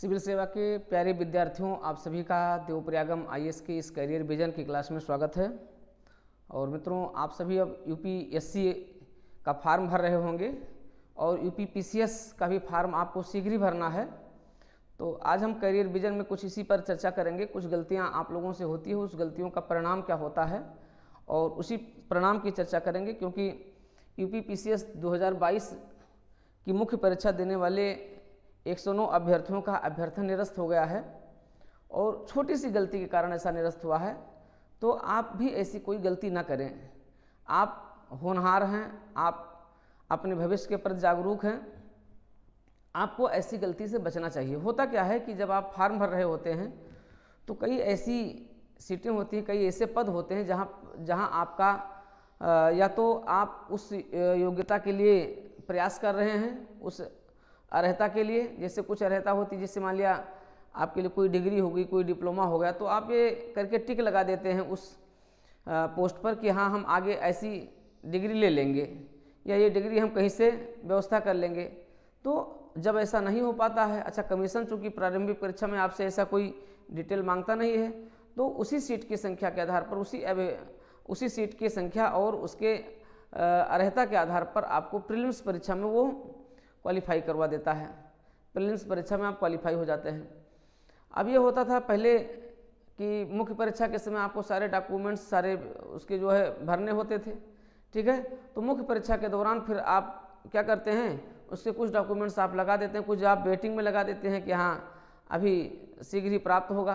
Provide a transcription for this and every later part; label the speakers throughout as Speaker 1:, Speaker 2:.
Speaker 1: Civil सेवा के प्यारे विद्यार्थियों, आप सभी का देवप्रयागम आईएएस के इस करियर विजन की क्लास में स्वागत है। और मित्रों, आप सभी अब यूपीएससी का फॉर्म भर रहे होंगे और यूपीपीसीएस का भी फॉर्म आपको शीघ्र ही भरना है। तो आज हम करियर विजन में कुछ इसी पर चर्चा करेंगे। कुछ गलतियां आप लोगों से होती है, उस गलतियों का परिणाम क्या होता है और उसी परिणाम की चर्चा करेंगे, क्योंकि यूपीपीसीएस 2022 की मुख्य परीक्षा देने वाले 109 अभ्यर्थियों का अभ्यर्थन निरस्त हो गया है और छोटी सी गलती के कारण ऐसा निरस्त हुआ है। तो आप भी ऐसी कोई गलती ना करें। आप होनहार हैं, आप अपने भविष्य के प्रति जागरूक हैं, आपको ऐसी गलती से बचना चाहिए। होता क्या है कि जब आप फॉर्म भर रहे होते हैं तो कई ऐसी सीटें होती हैं, कई ऐसे पद होते हैं जहां आपका या तो आप उस योग्यता के लिए प्रयास कर रहे हैं, उस अर्हता के लिए। जैसे कुछ अर्हता होती है, जिससे मान लिया आपके लिए कोई डिग्री होगी, कोई डिप्लोमा हो गया, तो आप ये करके टिक लगा देते हैं उस पोस्ट पर कि हाँ, हम आगे ऐसी डिग्री ले लेंगे या ये डिग्री हम कहीं से व्यवस्था कर लेंगे। तो जब ऐसा नहीं हो पाता है, अच्छा कमीशन चूँकि प्रारंभिक परीक्षा में आपसे ऐसा कोई डिटेल मांगता नहीं है, तो उसी सीट की संख्या के आधार पर उसी सीट की संख्या और उसके अर्हता के आधार पर आपको प्रीलिम्स परीक्षा में वो क्वालिफाई करवा देता है। प्रीलिम्स परीक्षा में आप क्वालिफाई हो जाते हैं। अब ये होता था पहले कि मुख्य परीक्षा के समय आपको सारे डॉक्यूमेंट्स सारे उसके जो है भरने होते थे, ठीक है। तो मुख्य परीक्षा के दौरान फिर आप क्या करते हैं, उसके कुछ डॉक्यूमेंट्स आप लगा देते हैं, कुछ आप वेटिंग में लगा देते हैं कि हाँ अभी शीघ्र ही प्राप्त होगा।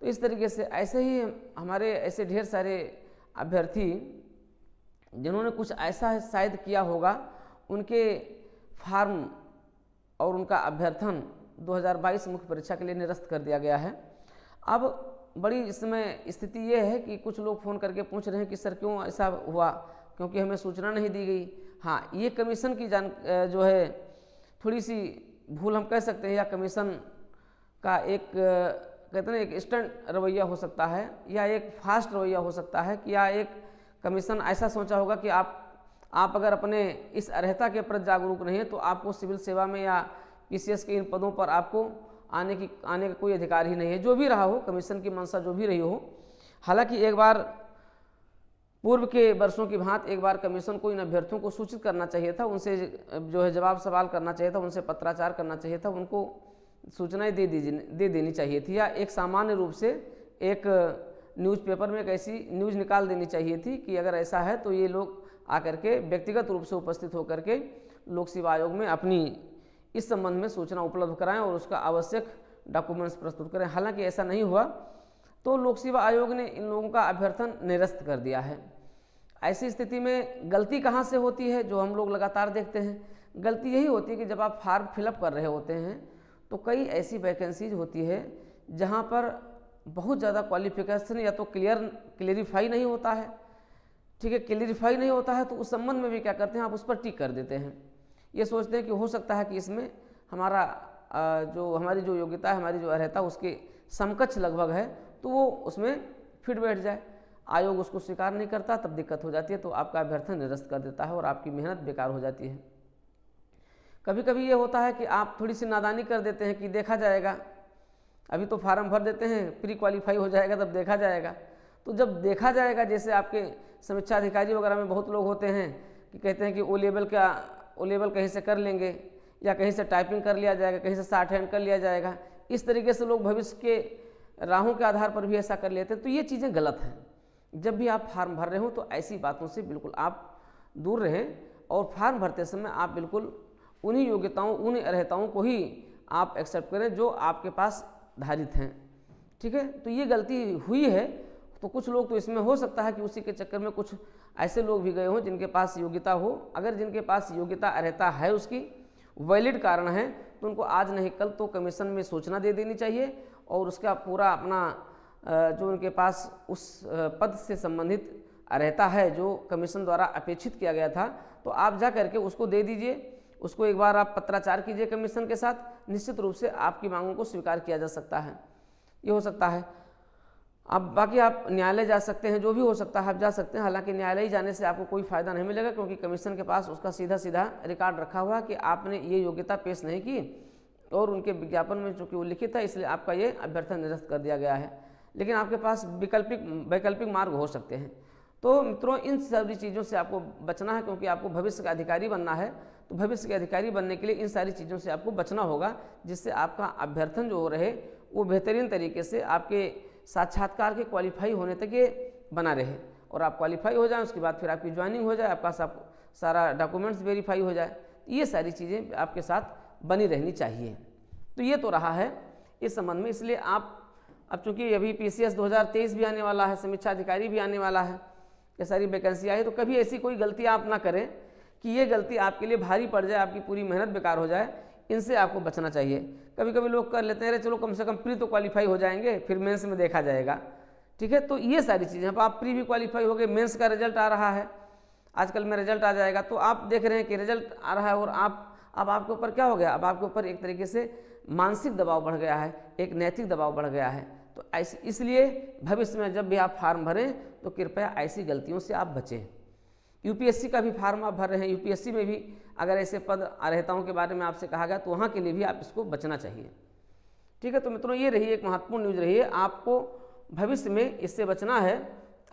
Speaker 1: तो इस तरीके से ऐसे ही हमारे ऐसे ढेर सारे अभ्यर्थी जिन्होंने कुछ ऐसा शायद किया होगा, उनके फॉर्म और उनका अभ्यर्थन 2022 मुख्य परीक्षा के लिए निरस्त कर दिया गया है। अब बड़ी इसमें स्थिति ये है कि कुछ लोग फ़ोन करके पूछ रहे हैं कि सर क्यों ऐसा हुआ, क्योंकि हमें सूचना नहीं दी गई। हाँ, ये कमीशन की जो है थोड़ी सी भूल हम कह सकते हैं, या कमीशन का एक कहते हैं एक इंस्टेंट रवैया हो सकता है या एक फास्ट रवैया हो सकता है, कि या एक कमीशन ऐसा सोचा होगा कि आप अगर अपने इस अर्हता के प्रति जागरूक नहीं है तो आपको सिविल सेवा में या पीसीएस के इन पदों पर आपको आने का कोई अधिकार ही नहीं है। जो भी रहा हो, कमीशन की मंशा जो भी रही हो। हालांकि एक बार पूर्व के वर्षों की भांति एक बार कमीशन को इन अभ्यर्थियों को सूचित करना चाहिए था, उनसे जो है जवाब सवाल करना चाहिए था, उनसे पत्राचार करना चाहिए था, उनको सूचनाएं दे देनी चाहिए थी, या एक सामान्य रूप से एक न्यूज़पेपर में एक ऐसी न्यूज़ निकाल देनी चाहिए थी कि अगर ऐसा है तो ये लोग आकर के व्यक्तिगत रूप से उपस्थित होकर के लोक सेवा आयोग में अपनी इस संबंध में सूचना उपलब्ध कराएं और उसका आवश्यक डॉक्यूमेंट्स प्रस्तुत करें। हालांकि ऐसा नहीं हुआ, तो लोक सेवा आयोग ने इन लोगों का अभ्यर्थन निरस्त कर दिया है। ऐसी स्थिति में गलती कहाँ से होती है, जो हम लोग लगातार देखते हैं, गलती यही होती है कि जब आप फॉर्म फिलअप कर रहे होते हैं तो कई ऐसी वैकेंसीज होती है जहाँ पर बहुत ज़्यादा क्वालिफिकेशन या तो क्लियरिफाई नहीं होता है, ठीक है। क्लियरिफाई नहीं होता है तो उस संबंध में भी क्या करते हैं, आप उस पर टिक कर देते हैं। ये सोचते हैं कि हो सकता है कि इसमें हमारी जो योग्यता है, हमारी जो अर्हता उसके समकक्ष लगभग है, तो वो उसमें फिट बैठ जाए। आयोग उसको स्वीकार नहीं करता, तब दिक्कत हो जाती है, तो आपका अभ्यर्थन निरस्त कर देता है और आपकी मेहनत बेकार हो जाती है। कभी कभी ये होता है कि आप थोड़ी सी नादानी कर देते हैं कि देखा जाएगा, अभी तो फार्म भर देते हैं, प्री क्वालिफाई हो जाएगा तब देखा जाएगा। तो जब देखा जाएगा, जैसे आपके समीक्षा अधिकारी वगैरह में बहुत लोग होते हैं कि कहते हैं कि ओ लेवल कहीं से कर लेंगे, या कहीं से टाइपिंग कर लिया जाएगा, कहीं से शॉर्ट हैंड कर लिया जाएगा। इस तरीके से लोग भविष्य के राहों के आधार पर भी ऐसा कर लेते हैं। तो ये चीज़ें गलत हैं। जब भी आप फार्म भर रहे हो तो ऐसी बातों से बिल्कुल आप दूर रहें और फार्म भरते समय आप बिल्कुल उन्हीं योग्यताओं, उन्हीं अर्हताओं को ही आप एक्सेप्ट करें जो आपके पास धारित हैं, ठीक है। तो ये गलती हुई है, तो कुछ लोग तो इसमें हो सकता है कि उसी के चक्कर में कुछ ऐसे लोग भी गए हों जिनके पास योग्यता हो। अगर जिनके पास योग्यता अर्हता है, उसकी वैलिड कारण है, तो उनको आज नहीं कल तो कमीशन में सूचना दे देनी चाहिए और उसका पूरा अपना जो उनके पास उस पद से संबंधित अर्हता है जो कमीशन द्वारा अपेक्षित किया गया था, तो आप जा करके उसको दे दीजिए। उसको एक बार आप पत्राचार कीजिए कमीशन के साथ, निश्चित रूप से आपकी मांगों को स्वीकार किया जा सकता है। ये हो सकता है। अब बाकी आप न्यायालय जा सकते हैं, जो भी हो सकता है आप जा सकते हैं। हालांकि न्यायालय जाने से आपको कोई फ़ायदा नहीं मिलेगा, क्योंकि कमीशन के पास उसका सीधा रिकॉर्ड रखा हुआ है कि आपने ये योग्यता पेश नहीं की और उनके विज्ञापन में चूँकि वो लिखित है इसलिए आपका ये अभ्यर्थन निरस्त कर दिया गया है, लेकिन आपके पास वैकल्पिक मार्ग हो सकते हैं। तो मित्रों इन सारी चीज़ों से आपको बचना है, क्योंकि आपको भविष्य का अधिकारी बनना है। तो भविष्य के अधिकारी बनने के लिए इन सारी चीज़ों से आपको बचना होगा, जिससे आपका अभ्यर्थन जो रहे वो बेहतरीन तरीके से आपके साक्षात्कार के क्वालिफाई होने तक ये बना रहे, और आप क्वालिफाई हो जाए उसके बाद फिर आपकी ज्वाइनिंग हो जाए, आपका सब सारा डॉक्यूमेंट्स वेरीफाई हो जाए। ये सारी चीज़ें आपके साथ बनी रहनी चाहिए। तो ये तो रहा है इस संबंध में। इसलिए आप अब चूँकि अभी PCS 2023 भी आने वाला है, समीक्षा अधिकारी भी आने वाला है, ये सारी वैकेंसी आई, तो कभी ऐसी कोई गलती आप ना करें कि ये गलती आपके लिए भारी पड़ जाए, आपकी पूरी मेहनत बेकार हो जाए। इनसे आपको बचना चाहिए। कभी कभी लोग कर लेते हैं अरे चलो कम से कम प्री तो क्वालिफाई हो जाएंगे, फिर मेंस में देखा जाएगा। ठीक है, तो ये सारी चीज़ें, अब आप प्री भी क्वालिफाई हो गए, मेंस का रिजल्ट आ रहा है, आजकल में रिजल्ट आ जाएगा, तो आप देख रहे हैं कि रिजल्ट आ रहा है और अब आपके ऊपर क्या हो गया, अब आपके ऊपर एक तरीके से मानसिक दबाव बढ़ गया है, एक नैतिक दबाव बढ़ गया है। तो ऐसे इसलिए भविष्य में जब भी आप फार्म भरें तो कृपया ऐसी गलतियों से आप बचें। UPSC का भी फार्म आप भर रहे हैं, UPSC में भी अगर ऐसे पद अर्हताओं के बारे में आपसे कहा गया तो वहाँ के लिए भी आप इसको बचना चाहिए। ठीक है, तो मित्रों ये रही एक महत्वपूर्ण न्यूज़ रही है, आपको भविष्य में इससे बचना है।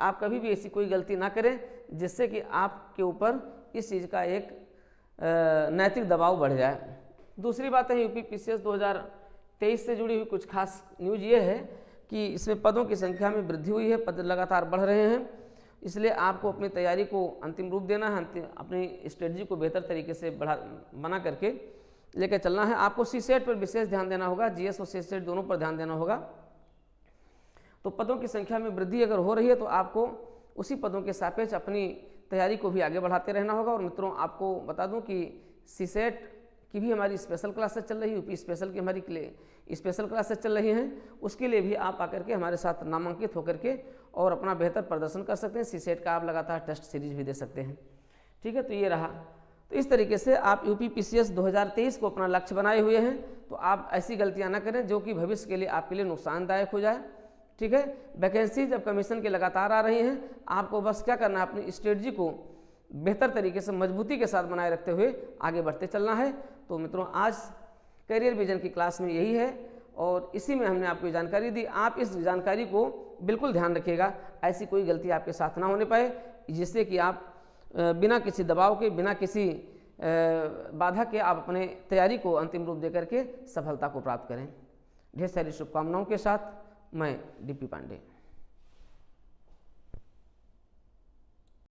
Speaker 1: आप कभी भी ऐसी कोई गलती ना करें जिससे कि आपके ऊपर इस चीज़ का एक नैतिक दबाव बढ़ जाए। दूसरी बात है UP PCS 2023 से जुड़ी हुई कुछ खास न्यूज़ ये है कि इसमें पदों की संख्या में वृद्धि हुई है, पद लगातार बढ़ रहे हैं, इसलिए आपको अपनी तैयारी को अंतिम रूप देना है, अपनी स्ट्रेटजी को बेहतर तरीके से बना करके लेकर चलना है। आपको CSET पर विशेष ध्यान देना होगा, GS और CSET दोनों पर ध्यान देना होगा। तो पदों की संख्या में वृद्धि अगर हो रही है तो आपको उसी पदों के सापेक्ष अपनी तैयारी को भी आगे बढ़ाते रहना होगा। और मित्रों आपको बता दूं कि CSET की भी हमारी स्पेशल क्लासेस चल रही है, UP स्पेशल की हमारी स्पेशल क्लासेस चल रही हैं, उसके लिए भी आप आकर के हमारे साथ नामांकित होकर के और अपना बेहतर प्रदर्शन कर सकते हैं। CSET का आप लगातार टेस्ट सीरीज भी दे सकते हैं। ठीक है, तो ये रहा। तो इस तरीके से आप UP PCS 2023 को अपना लक्ष्य बनाए हुए हैं, तो आप ऐसी गलतियां ना करें जो कि भविष्य के लिए आपके लिए नुकसानदायक हो जाए। ठीक है, वैकेंसी जब कमीशन के लगातार आ रही हैं, आपको बस क्या करना है, अपनी स्ट्रेटजी को बेहतर तरीके से मजबूती के साथ बनाए रखते हुए आगे बढ़ते चलना है। तो मित्रों आज करियर विजन की क्लास में यही है और इसी में हमने आपको जानकारी दी। आप इस जानकारी को बिल्कुल ध्यान रखिएगा, ऐसी कोई गलती आपके साथ ना होने पाए, जिससे कि आप बिना किसी दबाव के, बिना किसी बाधा के आप अपने तैयारी को अंतिम रूप दे करके सफलता को प्राप्त करें। ढेर सारी शुभकामनाओं के साथ मैं DP पांडे।